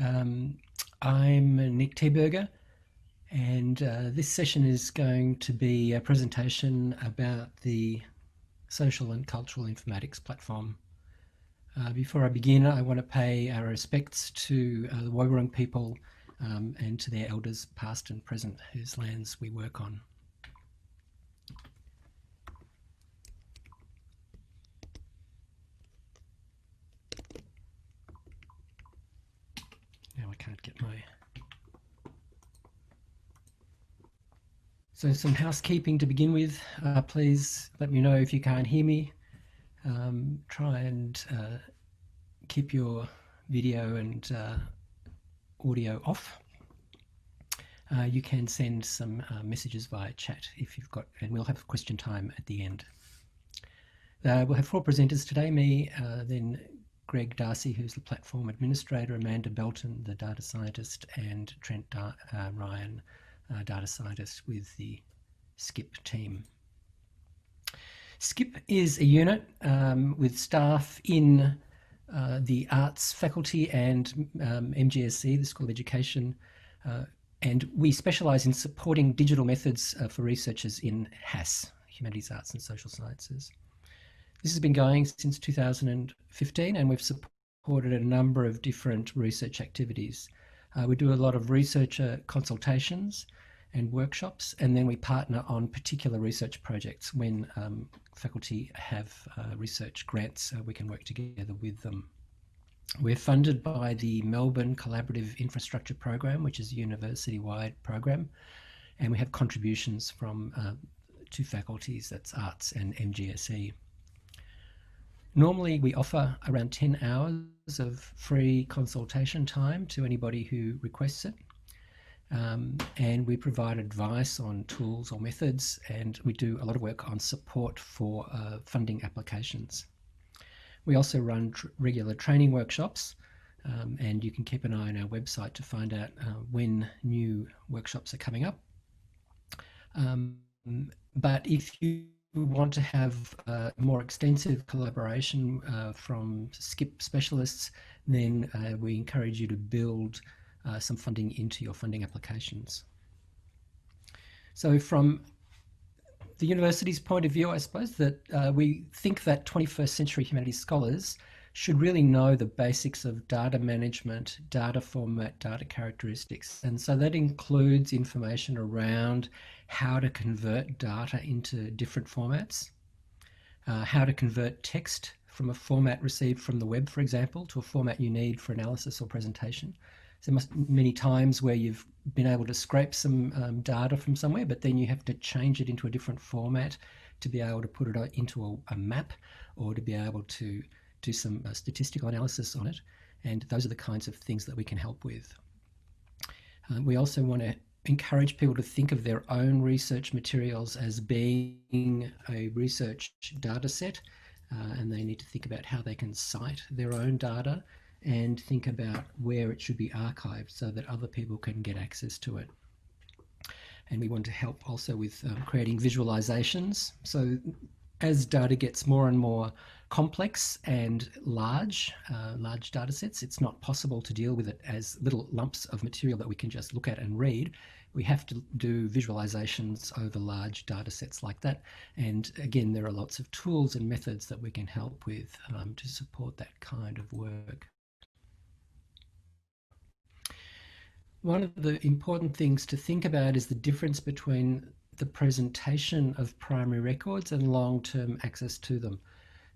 I'm Nick Teberger, and this session is going to be a presentation about the Social and Cultural Informatics platform. Before I begin, I want to pay our respects to the Woiwurrung people and to their elders past and present whose lands we work on. Now I can't get my... So some housekeeping to begin with. Please let me know if you can't hear me. Try and keep your video and audio off. You can send some messages via chat if you've got, and we'll have question time at the end. We'll have four presenters today, me, then Greg Darcy, who's the platform administrator, Amanda Belton, the data scientist, and Trent Ryan, data scientist with the SCIP team. SCIP is a unit with staff in the arts faculty and MGSE, the School of Education, and we specialise in supporting digital methods for researchers in HAS, Humanities, Arts and Social Sciences. This has been going since 2015, and we've supported a number of different research activities. We do a lot of researcher consultations and workshops, and then we partner on particular research projects. When faculty have research grants, we can work together with them. We're funded by the Melbourne Collaborative Infrastructure Program, which is a university-wide program, and we have contributions from two faculties, that's Arts and MGSE. Normally we offer around 10 hours of free consultation time to anybody who requests it. And we provide advice on tools or methods, and we do a lot of work on support for funding applications. We also run regular training workshops, and you can keep an eye on our website to find out when new workshops are coming up. But if you want to have more extensive collaboration from SCIP specialists, then we encourage you to build some funding into your funding applications. So from the university's point of view, I suppose that we think that 21st century humanities scholars should really know the basics of data management, data format, data characteristics. And so that includes information around how to convert data into different formats, how to convert text from a format received from the web, for example, to a format you need for analysis or presentation. So many times where you've been able to scrape some data from somewhere, but then you have to change it into a different format to be able to put it into a map or to be able to do some statistical analysis on it. And those are the kinds of things that we can help with. We also want to encourage people to think of their own research materials as being a research data set, and they need to think about how they can cite their own data and think about where it should be archived so that other people can get access to it. And we want to help also with creating visualizations. So as data gets more and more complex and large data sets, it's not possible to deal with it as little lumps of material that we can just look at and read. We have to do visualizations over large data sets like that. And again, there are lots of tools and methods that we can help with to support that kind of work. One of the important things to think about is the difference between the presentation of primary records and long-term access to them.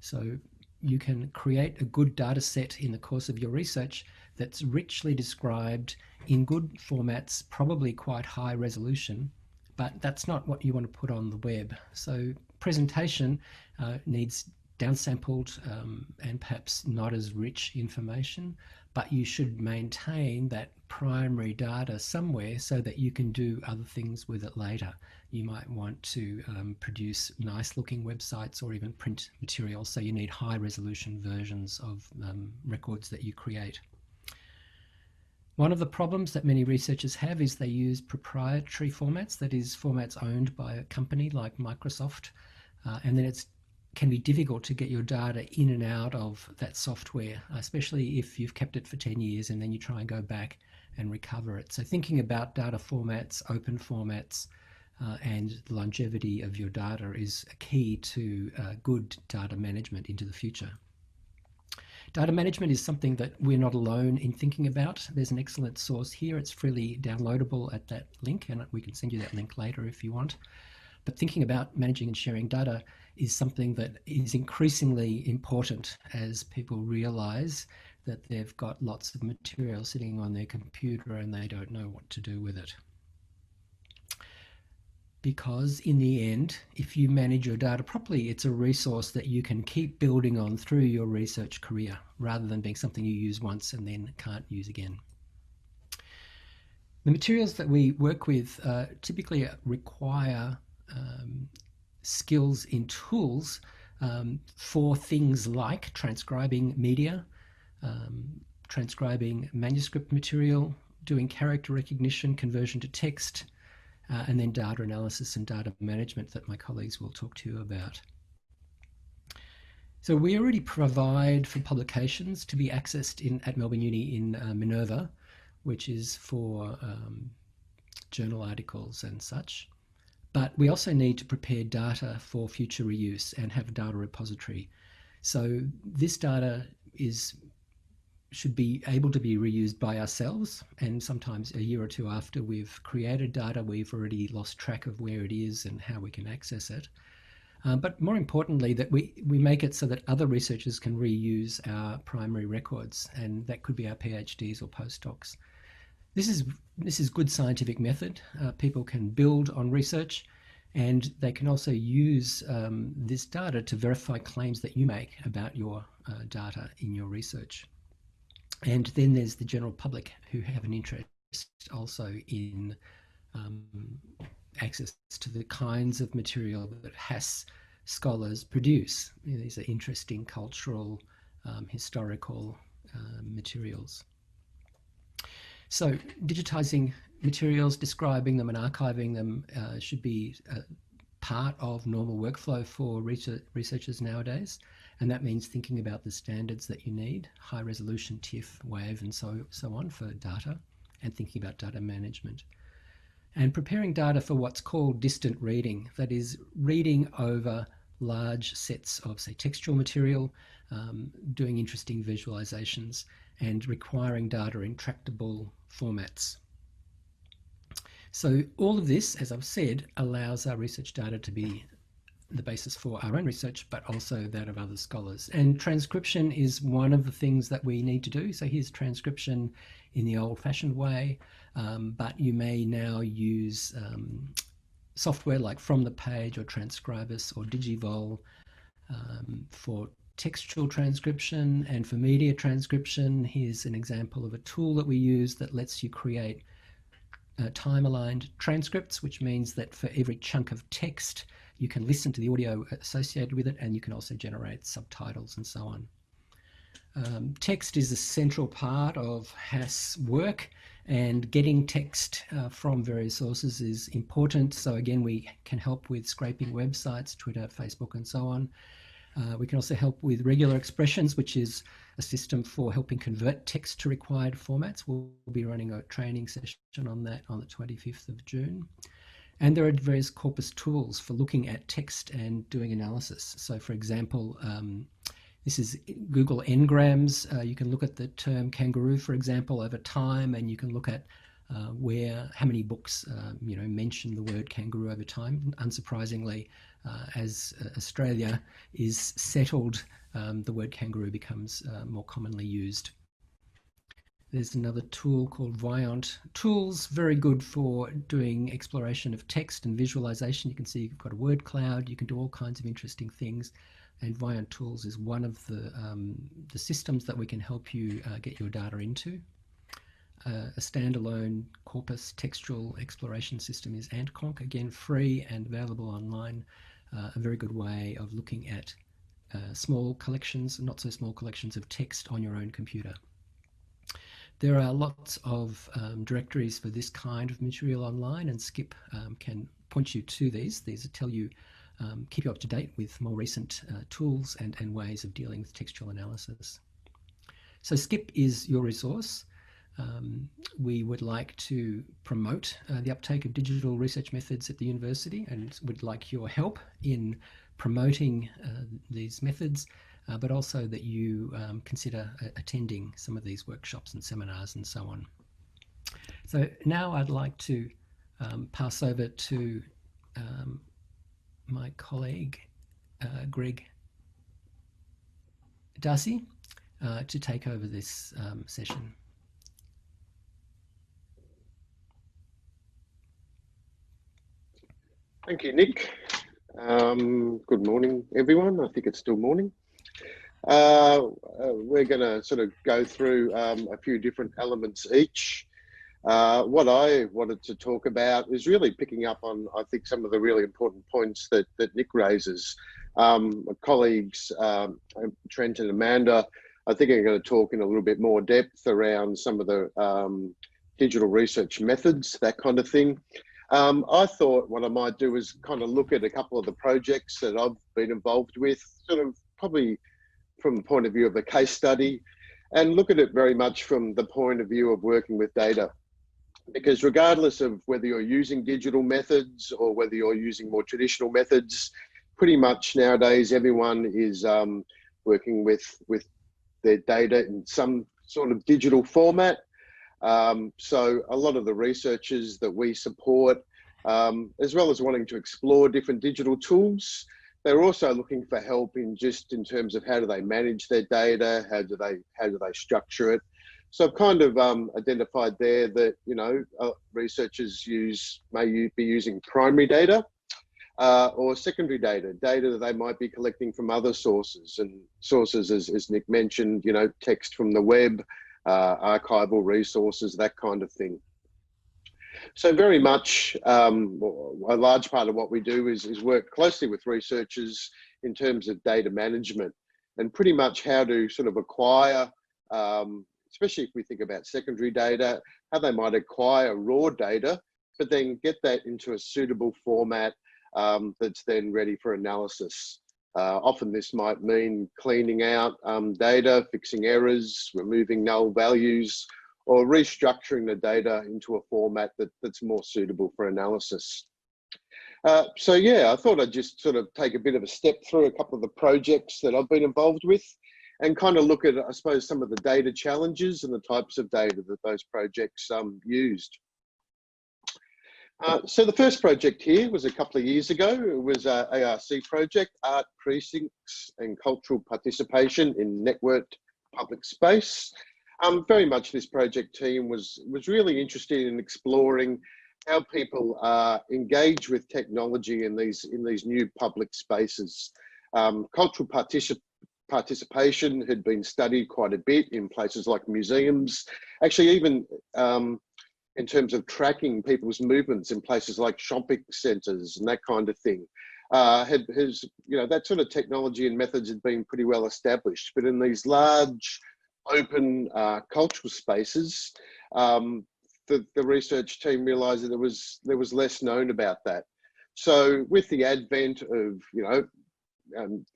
So you can create a good data set in the course of your research that's richly described in good formats, probably quite high resolution, but that's not what you want to put on the web. So presentation needs downsampled and perhaps not as rich information, but you should maintain that primary data somewhere so that you can do other things with it later. You might want to produce nice looking websites or even print materials, so you need high resolution versions of records that you create. One of the problems that many researchers have is they use proprietary formats, that is formats owned by a company like Microsoft, and then it's can be difficult to get your data in and out of that software, especially if you've kept it for 10 years and then you try and go back and recover it. So thinking about data formats, open formats, and the longevity of your data is a key to good data management into the future. Data management is something that we're not alone in thinking about. There's an excellent source here. It's freely downloadable at that link, and we can send you that link later if you want. But thinking about managing and sharing data is something that is increasingly important as people realize that they've got lots of material sitting on their computer and they don't know what to do with it. Because in the end, if you manage your data properly, it's a resource that you can keep building on through your research career, rather than being something you use once and then can't use again. The materials that we work with typically require skills in tools for things like transcribing media, transcribing manuscript material, doing character recognition, conversion to text, and then data analysis and data management that my colleagues will talk to you about. So we already provide for publications to be accessed at Melbourne Uni in Minerva, which is for journal articles and such. But we also need to prepare data for future reuse and have a data repository. So this data should be able to be reused by ourselves, and sometimes a year or two after we've created data, we've already lost track of where it is and how we can access it. But more importantly, that we make it so that other researchers can reuse our primary records, and that could be our PhDs or postdocs. This is good scientific method. People can build on research, and they can also use this data to verify claims that you make about your data in your research. And then there's the general public who have an interest also in access to the kinds of material that HAS scholars produce. These are interesting cultural, historical materials. So digitizing materials, describing them and archiving them should be part of normal workflow for researchers nowadays. And that means thinking about the standards that you need, high resolution, TIFF, WAV, and so on for data, and thinking about data management. And preparing data for what's called distant reading, that is reading over large sets of, say, textual material, doing interesting visualizations, and requiring data in tractable formats. So all of this, as I've said, allows our research data to be the basis for our own research, but also that of other scholars. And transcription is one of the things that we need to do. So here's transcription in the old-fashioned way, but you may now use software like From the Page or Transcribus or Digivol for textual transcription and for media transcription. Here's an example of a tool that we use that lets you create time-aligned transcripts, which means that for every chunk of text, you can listen to the audio associated with it, and you can also generate subtitles and so on. Text is a central part of HAS work, and getting text from various sources is important. So again, we can help with scraping websites, Twitter, Facebook, and so on. We can also help with regular expressions, which is a system for helping convert text to required formats. We'll be running a training session on that on the 25th of June. And there are various corpus tools for looking at text and doing analysis. So for example, this is Google Ngrams. You can look at the term kangaroo, for example, over time, and you can look at how many books mention the word kangaroo over time. Unsurprisingly, as Australia is settled, the word kangaroo becomes more commonly used. There's another tool called Voyant. Tools, very good for doing exploration of text and visualization. You can see you've got a word cloud. You can do all kinds of interesting things. And Voyant Tools is one of the systems that we can help you get your data into. A standalone corpus textual exploration system is AntConc, again free and available online. A very good way of looking at small collections, not so small collections of text on your own computer. There are lots of directories for this kind of material online, and SCIP can point you to these. These tell you keep you up to date with more recent tools and ways of dealing with textual analysis. So SCIP is your resource. We would like to promote the uptake of digital research methods at the university, and would like your help in promoting these methods, but also that you consider attending some of these workshops and seminars and so on. So now I'd like to pass over to my colleague, Greg Darcy, to take over this session. Thank you, Nick. Good morning, everyone. I think it's still morning. We're going to sort of go through a few different elements each. What I wanted to talk about is really picking up on, I think, some of the really important points that Nick raises. My colleagues, Trent and Amanda, I think are going to talk in a little bit more depth around some of the digital research methods, that kind of thing. I thought what I might do is kind of look at a couple of the projects that I've been involved with, sort of probably from the point of view of a case study, and look at it very much from the point of view of working with data. Because regardless of whether you're using digital methods or whether you're using more traditional methods, pretty much nowadays everyone is working with their data in some sort of digital format. So a lot of the researchers that we support, as well as wanting to explore different digital tools, they're also looking for help in terms of how do they manage their data, how do they structure it. So I've kind of identified there that, you know, researchers may be using primary data or secondary data that they might be collecting from other sources, and sources, as Nick mentioned, you know, text from the web, archival resources, that kind of thing. So very much a large part of what we do is work closely with researchers in terms of data management, and pretty much how to sort of acquire, especially if we think about secondary data, how they might acquire raw data, but then get that into a suitable format that's then ready for analysis. Often this might mean cleaning out data, fixing errors, removing null values, or restructuring the data into a format that's more suitable for analysis. So yeah, I thought I'd just sort of take a bit of a step through a couple of the projects that I've been involved with, and kind of look at, I suppose, some of the data challenges and the types of data that those projects used. So the first project here was a couple of years ago. It was an ARC project, Art, Precincts and Cultural Participation in Networked Public Space. Very much this project team was really interested in exploring how people engage with technology in these new public spaces. Cultural participation had been studied quite a bit in places like museums, actually even in terms of tracking people's movements in places like shopping centres and that kind of thing. You know, that sort of technology and methods had been pretty well established, but in these large open cultural spaces, the research team realised that there was less known about that. So with the advent of, you know,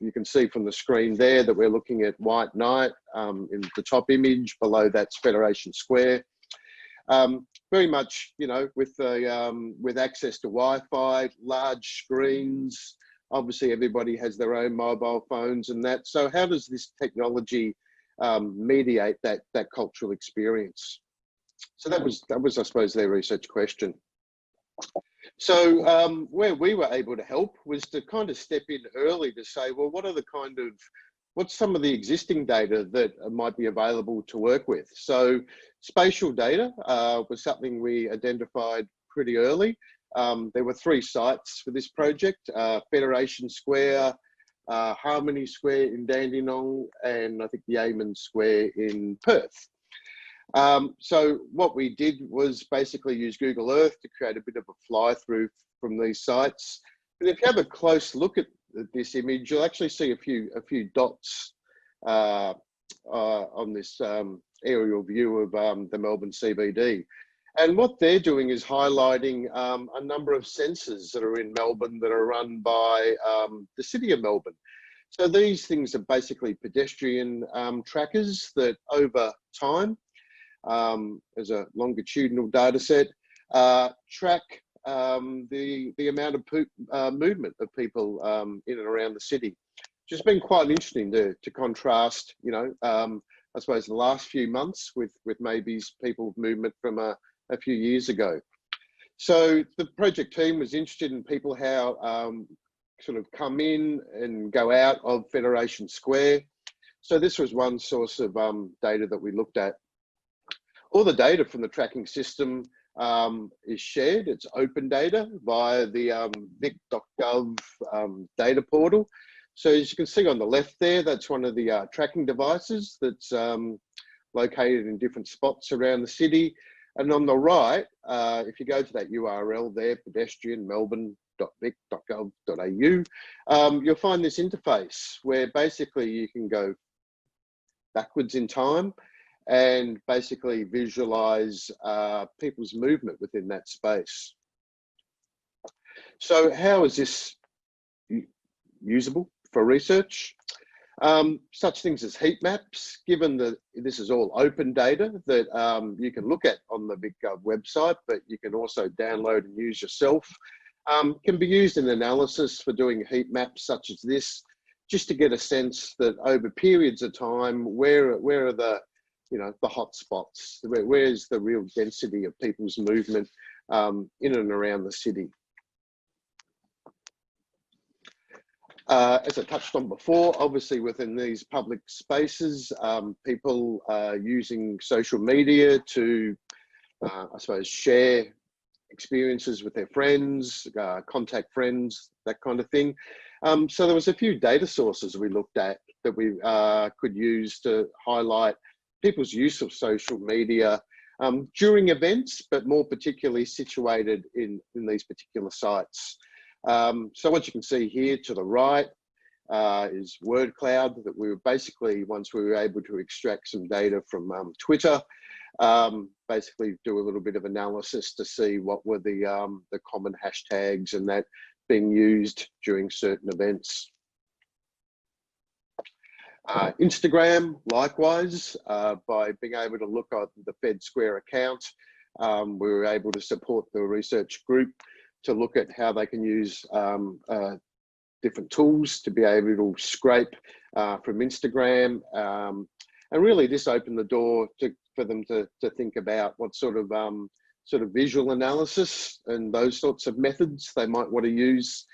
you can see from the screen there that we're looking at White Night in the top image. Below that's Federation Square. Very much, you know, with access to Wi-Fi, large screens. Obviously, everybody has their own mobile phones and that. So how does this technology mediate that cultural experience? So that was, I suppose, their research question. So where we were able to help was to kind of step in early to say, well, what's some of the existing data that might be available to work with? So spatial data was something we identified pretty early. There were 3 sites for this project, Federation Square, Harmony Square in Dandenong, and I think the Yeaman Square in Perth. So what we did was basically use Google Earth to create a bit of a fly through from these sites. But if you have a close look at this image, you'll actually see a few dots on this aerial view of the Melbourne CBD. And what they're doing is highlighting a number of sensors that are in Melbourne that are run by the City of Melbourne. So these things are basically pedestrian trackers that over time, as a longitudinal data set, track the amount of movement of people in and around the city. Which has been quite interesting to contrast, you know, I suppose the last few months with maybe people's movement from a few years ago. So the project team was interested in people how sort of come in and go out of Federation Square. So this was one source of data that we looked at. All the data from the tracking system is shared. It's open data via the vic.gov data portal. So as you can see on the left there, that's one of the tracking devices that's located in different spots around the city. And on the right, if you go to that URL there, pedestrian melbourne.vic.gov.au, you'll find this interface where basically you can go backwards in time and basically visualize people's movement within that space. So how is this usable for research? Such things as heat maps, given that this is all open data that you can look at on the VicGov website, but you can also download and use yourself, can be used in analysis for doing heat maps such as this, just to get a sense that over periods of time, where are the, you know, the hot spots, where's the real density of people's movement in and around the city. As I touched on before, obviously within these public spaces, people are using social media to, I suppose, share experiences with their friends, contact friends, that kind of thing. So there was a few data sources we looked at that we could use to highlight people's use of social media during events, but more particularly situated in these particular sites. So what you can see here to the right is word cloud that we were basically, once we were able to extract some data from Twitter, basically do a little bit of analysis to see what were the common hashtags and that being used during certain events. Instagram, likewise, by being able to look at the Fed Square account, we were able to support the research group to look at how they can use different tools to be able to scrape from Instagram. And really this opened the door for them to think about what sort of visual analysis and those sorts of methods they might want to use,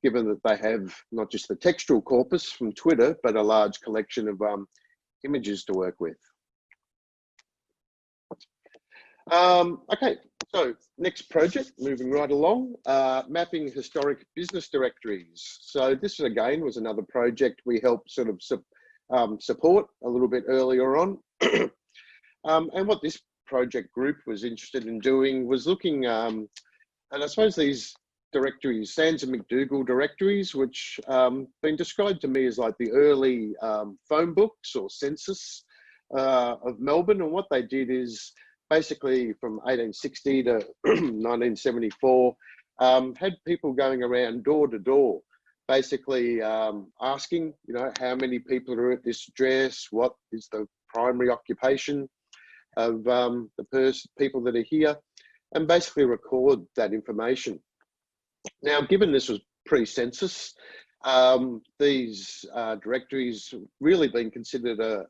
given that they have not just the textual corpus from Twitter, but a large collection of images to work with. Okay, so next project, moving right along, mapping historic business directories. So this again was another project we helped sort of support a little bit earlier on. And what this project group was interested in doing was looking, and I suppose these directories, Sands and McDougall directories, which been described to me as like the early phone books or census of Melbourne. And what they did is basically from 1860 to 1974, had people going around door to door, basically asking, you know, how many people are at this address, what is the primary occupation of the people that are here, and basically record that information. Now, given this was pre-census, these directories really been considered a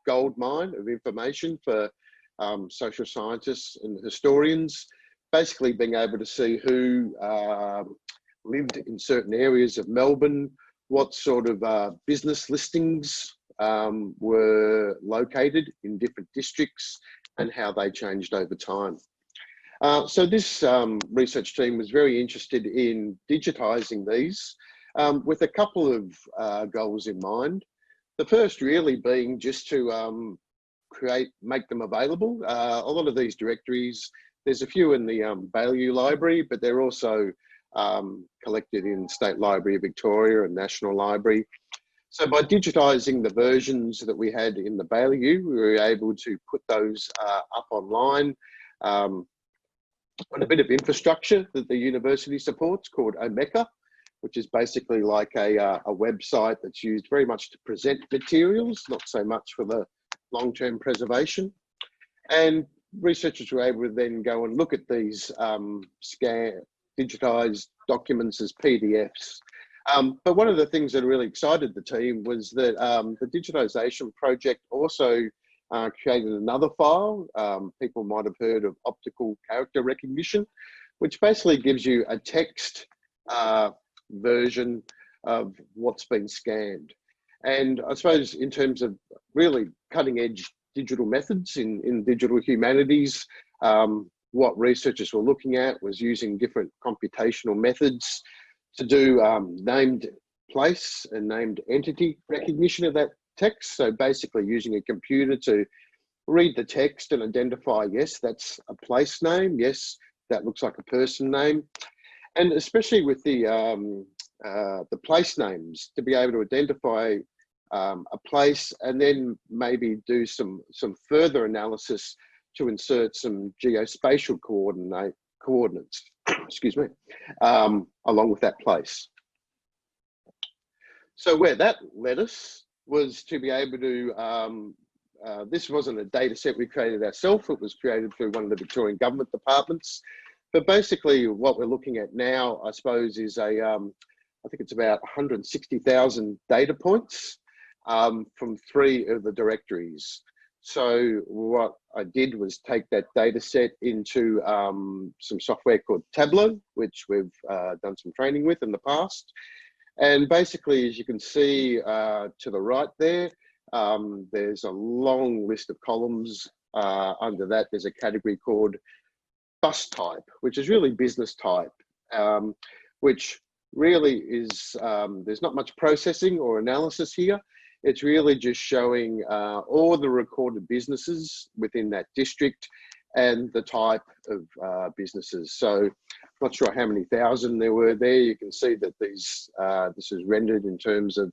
gold mine of information for social scientists and historians, basically being able to see who lived in certain areas of Melbourne, what sort of business listings were located in different districts, and how they changed over time. So this research team was very interested in digitising these with a couple of goals in mind. The first really being just to make them available. A lot of these directories, there's a few in the Baillieu Library, but they're also collected in State Library of Victoria and National Library. So by digitising the versions that we had in the Baillieu, we were able to put those up online, on a bit of infrastructure that the university supports called Omeka, which is basically like a website that's used very much to present materials, not so much for the long-term preservation. And researchers were able to then go and look at these digitized documents as PDFs. But one of the things that really excited the team was that the digitization project also created another file. People might have heard of optical character recognition, which basically gives you a text version of what's been scanned. And I suppose in terms of really cutting edge digital methods in digital humanities, what researchers were looking at was using different computational methods to do named place and named entity recognition of that text. So basically using a computer to read the text and identify, yes, that's a place name. Yes, that looks like a person name. And especially with the place names, to be able to identify a place and then maybe do some further analysis to insert some geospatial coordinates, excuse me, along with that place. So where that led us was to be able to, this wasn't a data set we created ourselves, it was created through one of the Victorian government departments. But basically what we're looking at now, I suppose, is I think it's about 160,000 data points from 3 of the directories. So what I did was take that data set into some software called Tableau, which we've done some training with in the past. And basically, as you can see to the right there, there's a long list of columns. Under that, there's a category called bus type, which is really business type, which really is, there's not much processing or analysis here. It's really just showing all the recorded businesses within that district and the type of businesses. So not sure how many thousand there were there. You can see that these this is rendered in terms of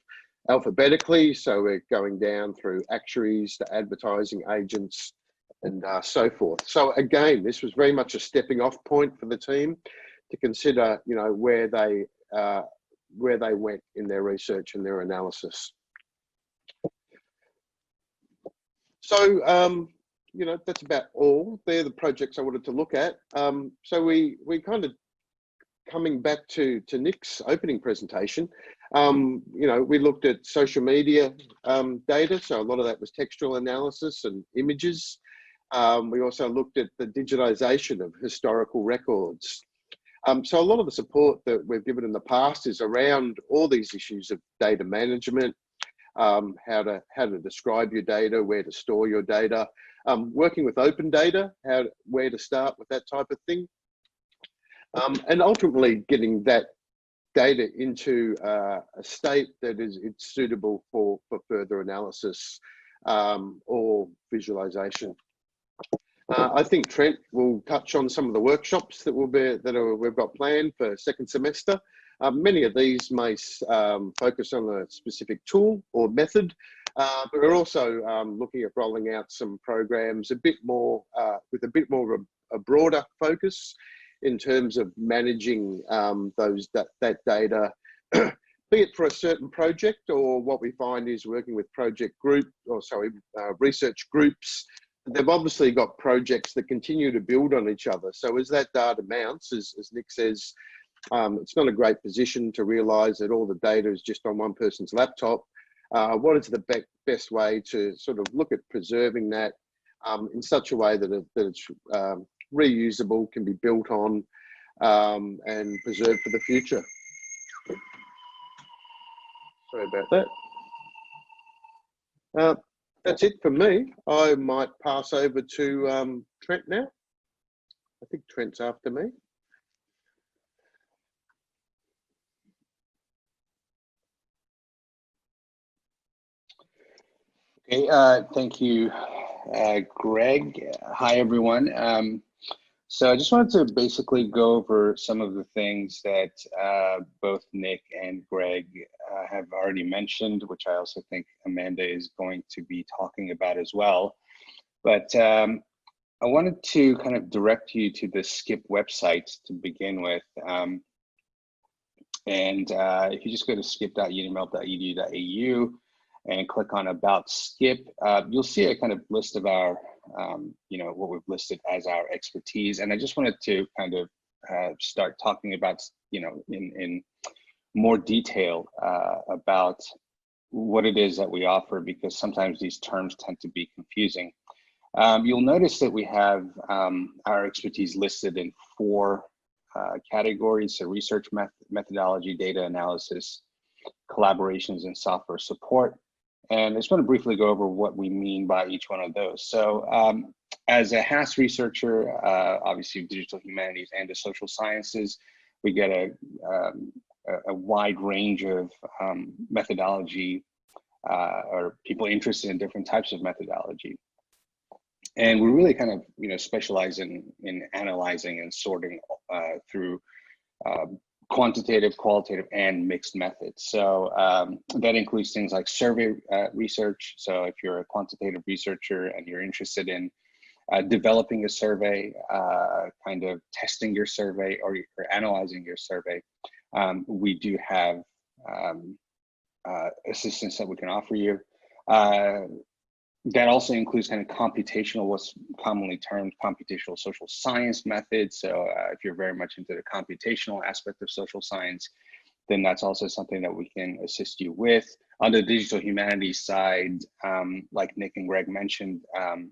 alphabetically. So we're going down through actuaries to advertising agents and so forth. So again, this was very much a stepping off point for the team to consider, you know, where they went in their research and their analysis. So, you know, that's about all. They're the projects I wanted to look at. So we kind of, coming back to Nick's opening presentation, you know, we looked at social media data. So a lot of that was textual analysis and images. We also looked at the digitization of historical records. So a lot of the support that we've given in the past is around all these issues of data management, how to describe your data, where to store your data, working with open data, where to start with that type of thing, and ultimately getting that data into a state that it's suitable for further analysis or visualization. I think Trent will touch on some of the workshops that we've got planned for second semester. Many of these may focus on a specific tool or method, but we're also looking at rolling out some programs a bit more with a bit more of a broader focus in terms of managing that data, be it for a certain project, or what we find is working with research groups. They've obviously got projects that continue to build on each other. So as that data mounts, as Nick says, it's not a great position to realise that all the data is just on one person's laptop. What is the best way to sort of look at preserving that in such a way that it's reusable, can be built on, and preserved for the future? Sorry about that. That's it for me. I might pass over to Trent now. I think Trent's after me. Okay, thank you, Greg. Hi, everyone. So I just wanted to basically go over some of the things that both Nick and Greg have already mentioned, which I also think Amanda is going to be talking about as well. But I wanted to kind of direct you to the SCIP website to begin with. If you just go to skip.unimel.edu.au and click on About SCIP, you'll see a kind of list of our, what we've listed as our expertise. And I just wanted to kind of start talking about, in more detail about what it is that we offer, because sometimes these terms tend to be confusing. You'll notice that we have our expertise listed in 4 categories: so research methodology, data analysis, collaborations, and software support. And I just want to briefly go over what we mean by each one of those. So as a HAS researcher, obviously digital humanities and the social sciences, we get a wide range of methodology or people interested in different types of methodology. And we really kind of, specialize in analyzing and sorting through quantitative, qualitative, and mixed methods. So that includes things like survey research. So if you're a quantitative researcher and you're interested in developing a survey, kind of testing your survey or analyzing your survey, we do have assistance that we can offer you. That also includes kind of computational, what's commonly termed computational social science methods. So if you're very much into the computational aspect of social science, then that's also something that we can assist you with. On the digital humanities side, like Nick and Greg mentioned, and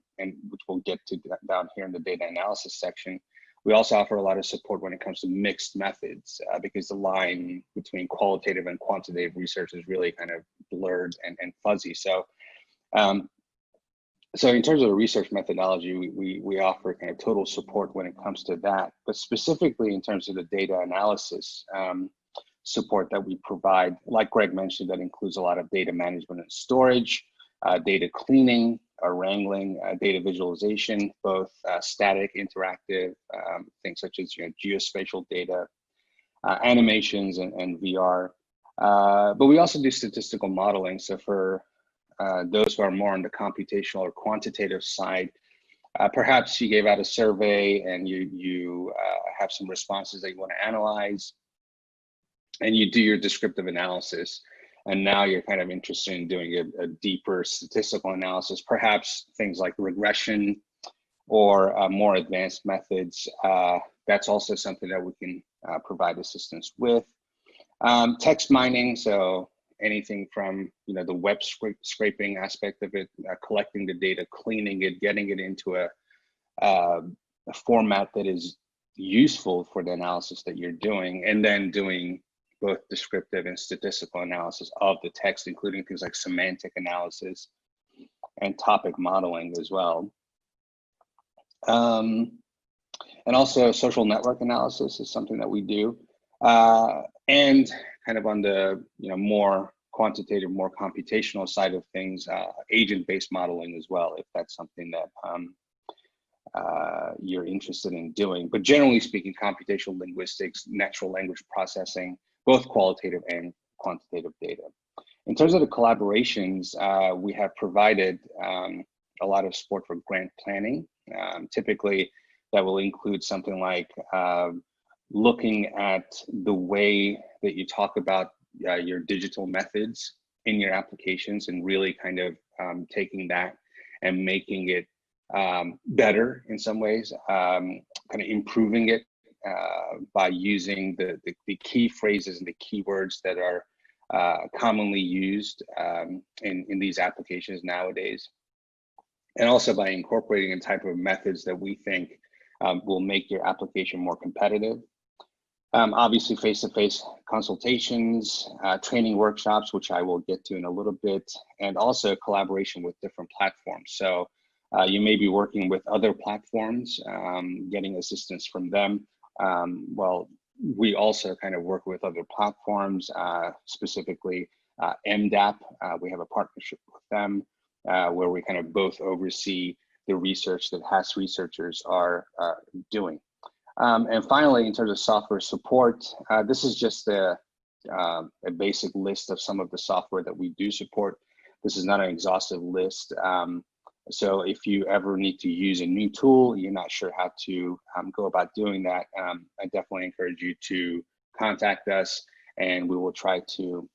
which we'll get to down here in the data analysis section, we also offer a lot of support when it comes to mixed methods, because the line between qualitative and quantitative research is really kind of blurred and fuzzy. So in terms of the research methodology, we offer kind of total support when it comes to that, but specifically in terms of the data analysis support that we provide, like Greg mentioned, that includes a lot of data management and storage, data cleaning, wrangling, data visualization, both static, interactive, things such as geospatial data, animations, and VR. But we also do statistical modeling. So for those who are more on the computational or quantitative side, perhaps you gave out a survey and you have some responses that you want to analyze, and you do your descriptive analysis, and now you're kind of interested in doing a deeper statistical analysis, perhaps things like regression or more advanced methods. That's also something that we can provide assistance with. Text mining, so anything from the web scraping aspect of it, collecting the data, cleaning it, getting it into a format that is useful for the analysis that you're doing, and then doing both descriptive and statistical analysis of the text, including things like semantic analysis and topic modeling as well. And also social network analysis is something that we do. And kind of on the more quantitative, more computational side of things, agent-based modeling as well, if that's something that you're interested in doing. But generally speaking, computational linguistics, natural language processing, both qualitative and quantitative data. In terms of the collaborations, we have provided a lot of support for grant planning. Typically, that will include something like looking at the way that you talk about your digital methods in your applications, and really kind of taking that and making it better in some ways, kind of improving it by using the key phrases and the keywords that are commonly used in these applications nowadays. And also by incorporating a type of methods that we think will make your application more competitive. Obviously, face-to-face consultations, training workshops, which I will get to in a little bit, and also collaboration with different platforms. So you may be working with other platforms, getting assistance from them. Well, we also kind of work with other platforms, specifically MDAP. We have a partnership with them where we kind of both oversee the research that HAS researchers are doing. And finally, in terms of software support, this is just a basic list of some of the software that we do support. This is not an exhaustive list. So if you ever need to use a new tool, you're not sure how to go about doing that, I definitely encourage you to contact us, and we will try to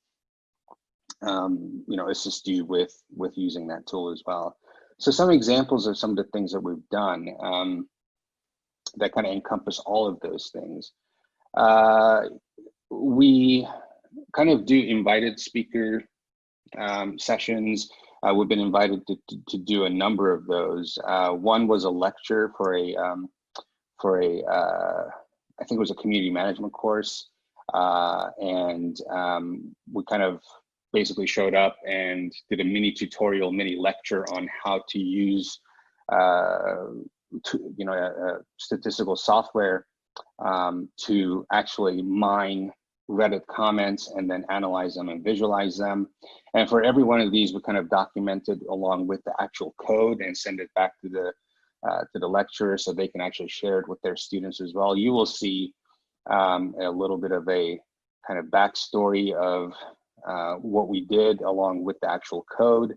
assist you with using that tool as well. So some examples of some of the things that we've done that kind of encompass all of those things. We kind of do invited speaker sessions. We've been invited to do a number of those. One was a lecture for a I think it was a community management course, and we kind of basically showed up and did a mini tutorial, mini lecture on how to use statistical software to actually mine Reddit comments and then analyze them and visualize them. And for every one of these, we kind of documented along with the actual code and send it back to the lecturer so they can actually share it with their students as well. You will see a little bit of a kind of backstory of what we did along with the actual code.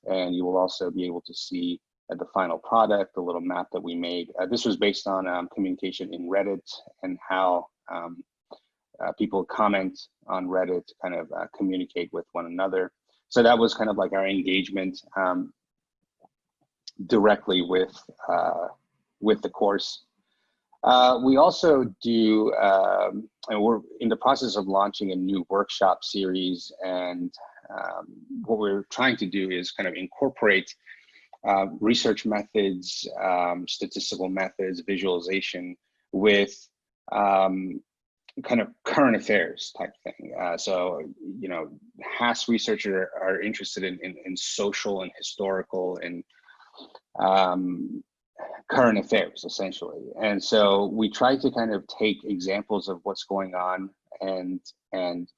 And you will also be able to see the final product, the little map that we made. This was based on communication in Reddit and how people comment on Reddit, kind of communicate with one another. So that was kind of like our engagement directly with the course. We also do, and we're in the process of launching a new workshop series, and what we're trying to do is kind of incorporate research methods, statistical methods, visualization with kind of current affairs type thing. So, HAS researchers are interested in social and historical and current affairs, essentially. And so we try to kind of take examples of what's going on and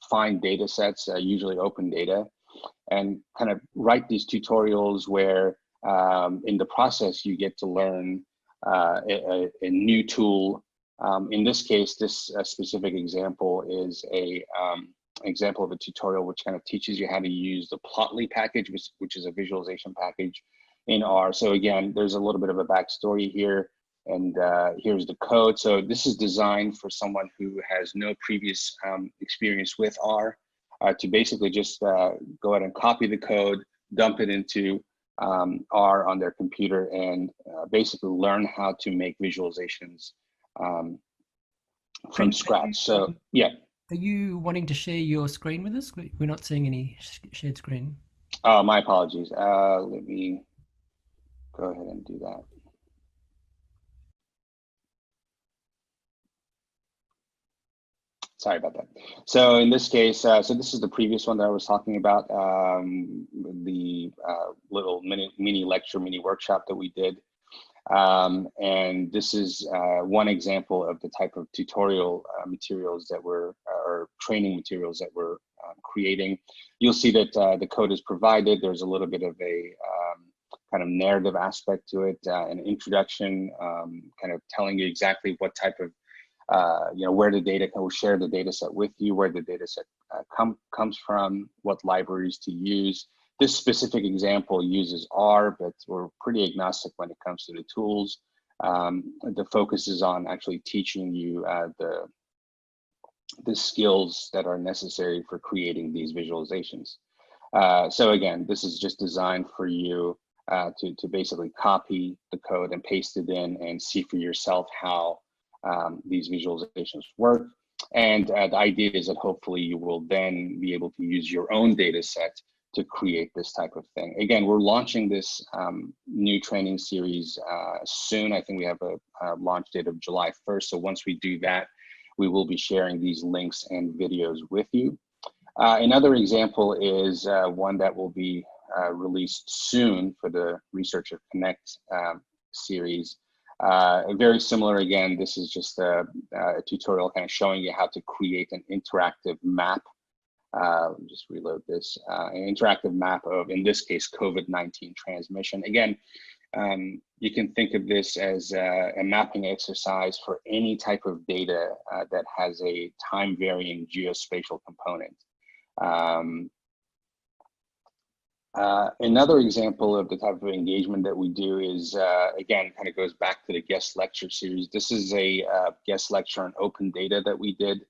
find data sets, usually open data, and kind of write these tutorials where in the process you get to learn a new tool. In this case, this specific example is a example of a tutorial which kind of teaches you how to use the Plotly package, which is a visualization package in R. So again, there's a little bit of a backstory here, and here's the code. So this is designed for someone who has no previous experience with R, to basically just go ahead and copy the code, dump it into R on their computer, and basically learn how to make visualizations from scratch. So yeah. Are you wanting to share your screen with us? We're not seeing any shared screen. Oh, my apologies. Let me go ahead and do that. Sorry about that. So in this case, so this is the previous one that I was talking about, the little mini lecture, mini workshop that we did. And this is one example of the type of tutorial materials that we're, or training materials that we're creating. You'll see that the code is provided. There's a little bit of a kind of narrative aspect to it, an introduction, kind of telling you exactly what type of, where the data, we'll share the data set with you, where the data set comes from, what libraries to use. This specific example uses R, but we're pretty agnostic when it comes to the tools. The focus is on actually teaching you the skills that are necessary for creating these visualizations. So again, this is just designed for you to basically copy the code and paste it in and see for yourself how these visualizations work. And the idea is that hopefully you will then be able to use your own data set to create this type of thing. Again, we're launching this new training series soon. I think we have a launch date of July 1st. So once we do that, we will be sharing these links and videos with you. Another example is one that will be released soon for the Researcher Connect series. Very similar, again, this is just a tutorial kind of showing you how to create an interactive map. Just reload this, an interactive map of, in this case, COVID-19 transmission. Again, you can think of this as a mapping exercise for any type of data that has a time varying geospatial component. Another example of the type of engagement that we do is, again, kind of goes back to the guest lecture series. This is a guest lecture on open data that we did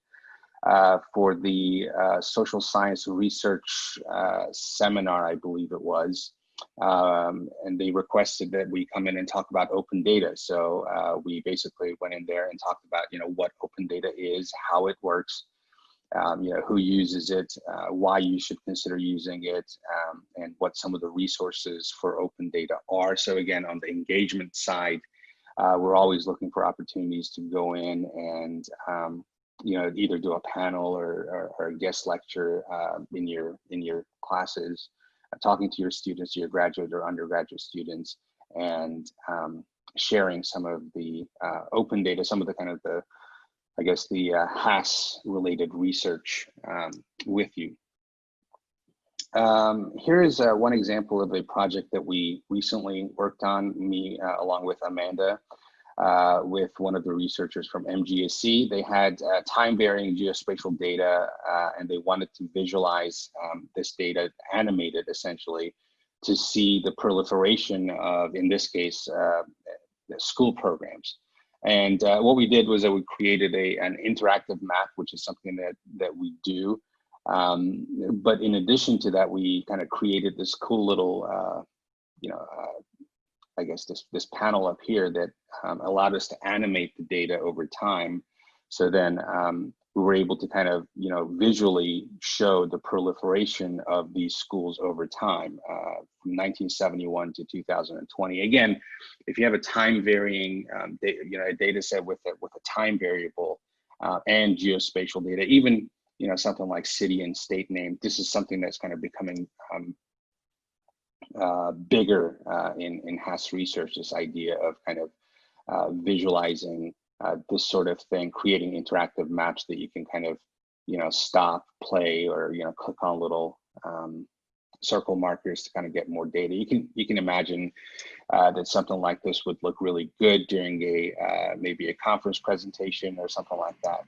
for the social science research seminar, I believe it was. And they requested that we come in and talk about open data. So we basically went in there and talked about, what open data is, how it works, who uses it, why you should consider using it, and what some of the resources for open data are. So again, on the engagement side, we're always looking for opportunities to go in and either do a panel or a guest lecture in your classes, talking to your students, your graduate or undergraduate students, and sharing some of the open data, some of the kind of the HAS related research with you. Here is one example of a project that we recently worked on, me along with Amanda, with one of the researchers from MGSC. They had time-varying geospatial data, and they wanted to visualize this data, animated essentially, to see the proliferation of, in this case, school programs. And what we did was that we created an interactive map, which is something that we do. But in addition to that, we kind of created this cool little, this panel up here that allowed us to animate the data over time. So then we were able to kind of, visually show the proliferation of these schools over time from 1971 to 2020. Again, if you have a time varying, a data set with a time variable and geospatial data, even, something like city and state name, this is something that's kind of becoming bigger in HAS research, this idea of kind of visualizing this sort of thing, creating interactive maps that you can kind of, stop, play, or, click on little circle markers to kind of get more data. You can imagine that something like this would look really good during maybe a conference presentation or something like that.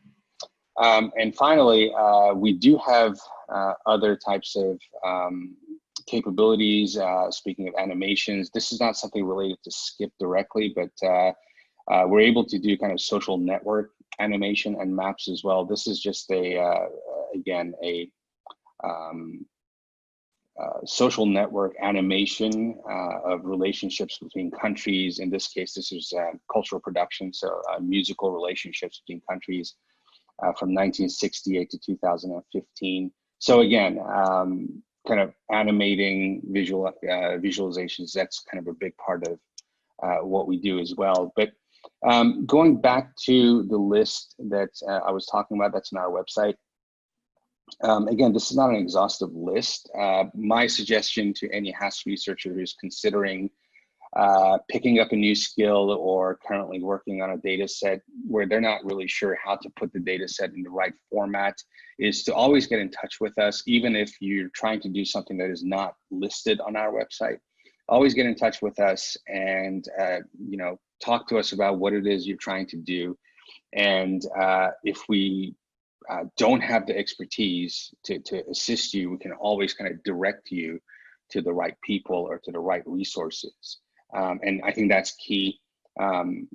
And finally, we do have other types of capabilities. Speaking of animations, this is not something related to SCIP directly, but we're able to do kind of social network animation and maps as well. This is just again, a social network animation of relationships between countries. In this case, this is cultural production, so musical relationships between countries from 1968 to 2015. So again, kind of animating visualizations, that's kind of a big part of what we do as well. But going back to the list that I was talking about, that's on our website. Again, this is not an exhaustive list. My suggestion to any HAS researcher who's considering picking up a new skill or currently working on a data set where they're not really sure how to put the data set in the right format is to always get in touch with us, even if you're trying to do something that is not listed on our website. Always get in touch with us and talk to us about what it is you're trying to do. And if we don't have the expertise to assist you, we can always kind of direct you to the right people or to the right resources. And I think that's key. The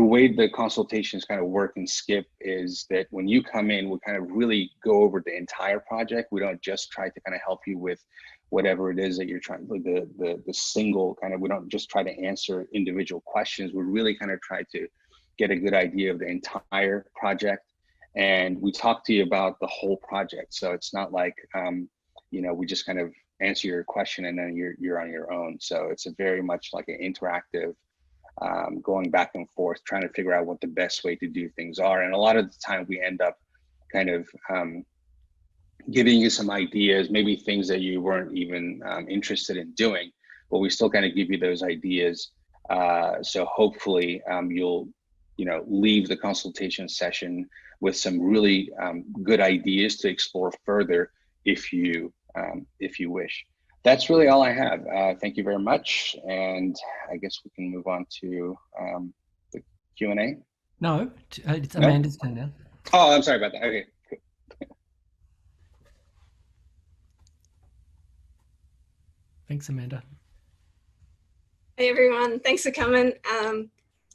way the consultations kind of work in SCIP is that when you come in, we kind of really go over the entire project. We don't just try to kind of help you with whatever it is that you're trying, the single kind of, we don't just try to answer individual questions. We really kind of try to get a good idea of the entire project. And we talk to you about the whole project. So it's not like, we just kind of answer your question and then you're on your own. So it's a very much like an interactive, going back and forth, trying to figure out what the best way to do things are. And a lot of the time we end up kind of giving you some ideas, maybe things that you weren't even interested in doing, but we still kind of give you those ideas. So hopefully you'll leave the consultation session with some really good ideas to explore further if you wish. That's really all I have. Thank you very much. And I guess we can move on to the Q&A. No, it's Amanda's turn now. Oh, I'm sorry about that. Okay. Thanks, Amanda. Hey everyone, thanks for coming.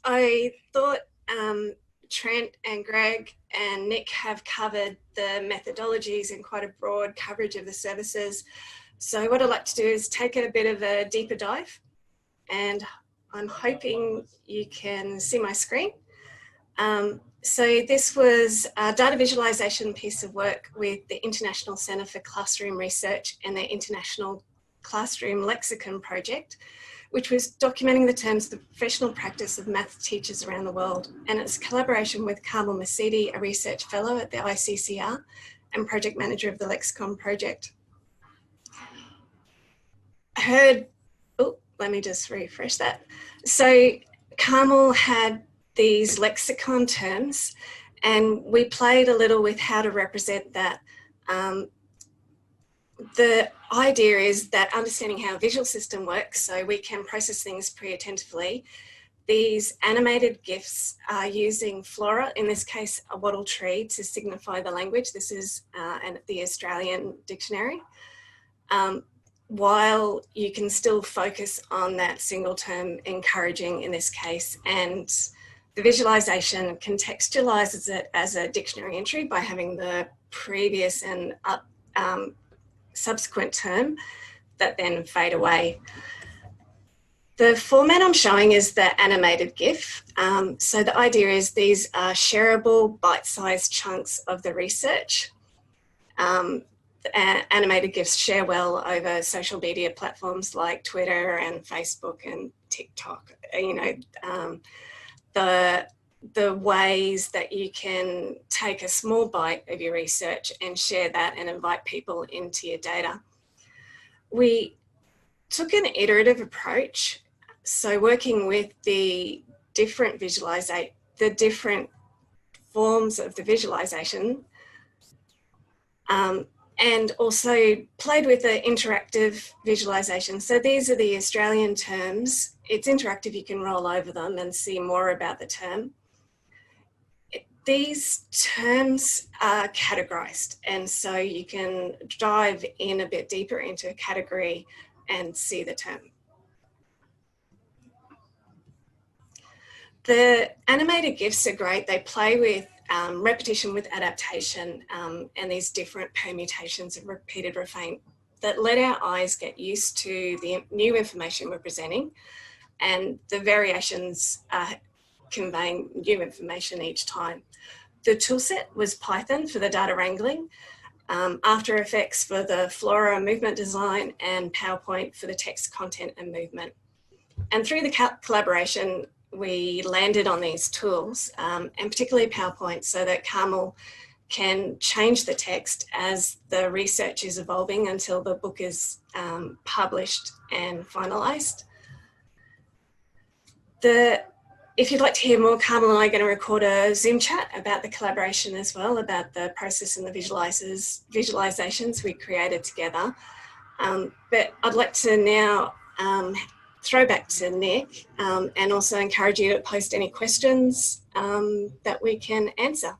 I thought Trent and Greg and Nick have covered the methodologies and quite a broad coverage of the services. So what I'd like to do is take a bit of a deeper dive, and I'm hoping you can see my screen. So this was a data visualization piece of work with the International Centre for Classroom Research and their International Classroom Lexicon project, which was documenting the terms of the professional practice of math teachers around the world. And it's a collaboration with Carmel Masidi, a research fellow at the ICCR and project manager of the Lexicon project. Let me just refresh that. So Carmel had these lexicon terms, and we played a little with how to represent that. The idea is that understanding how a visual system works so we can process things pre-attentively. These animated GIFs are using flora, in this case a wattle tree, to signify the language. This is the Australian dictionary. While you can still focus on that single term, encouraging in this case, and the visualization contextualizes it as a dictionary entry by having the previous and subsequent term that then fade away. The format I'm showing is the animated GIF. So the idea is these are shareable bite-sized chunks of the research. Animated GIFs share well over social media platforms like Twitter and Facebook and TikTok. You know, the ways that you can take a small bite of your research and share that and invite people into your data. We took an iterative approach, so working with the different different forms of the visualization, and also played with the interactive visualization. So these are the Australian terms. It's interactive, you can roll over them and see more about the term. These terms are categorized, and so you can dive in a bit deeper into a category and see the term. The animated GIFs are great. They play with repetition with adaptation and these different permutations of repeated refrain that let our eyes get used to the new information we're presenting, and the variations are conveying new information each time. The toolset was Python for the data wrangling, After Effects for the flora movement design, and PowerPoint for the text content and movement. And through the collaboration, we landed on these tools, and particularly PowerPoint, so that Carmel can change the text as the research is evolving until the book is published and finalised. If you'd like to hear more, Carmel and I are going to record a Zoom chat about the collaboration as well, about the process and the visualizations we created together. But I'd like to now throw back to Nick and also encourage you to post any questions that we can answer.